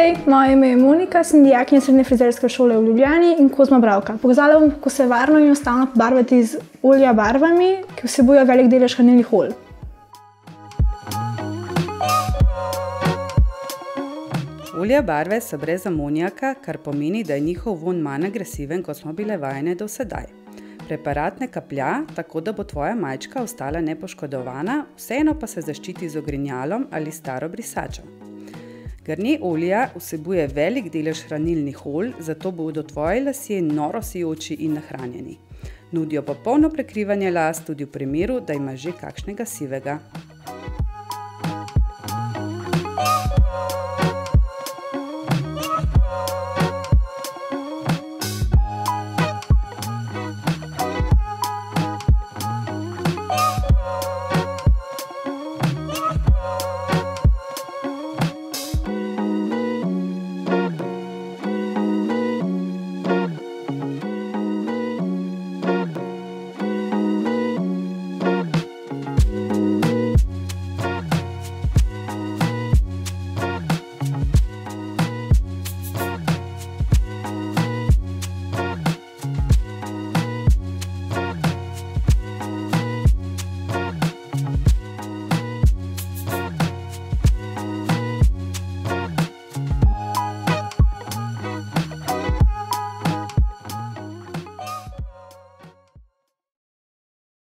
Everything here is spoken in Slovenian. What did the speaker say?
Hej, moje ime je Monika, sem dijakinja srednje frizerske šole v Ljubljani in kozmobralka. Pokazala bom, kako se varno in enostavno pobarvati z olja barvami, ki vsebujejo velik delež hranilnih olj. Olja barve so brez amonijaka, kar pomeni, da je njihov vonj manj agresiven, kot smo bile vajene do sedaj. Preparat ne kaplja, tako da bo tvoja majčka ostala nepoškodovana, vseeno pa se zaščiti z ogrinjalom ali staro brisačo. Garnier olja vsebuje velik delež hranilnih olj, zato bodo tvoji lasje noro sijoči in nahranjeni. Nudijo popolno prekrivanje las tudi v primeru, da imaš že kakšnega sivega.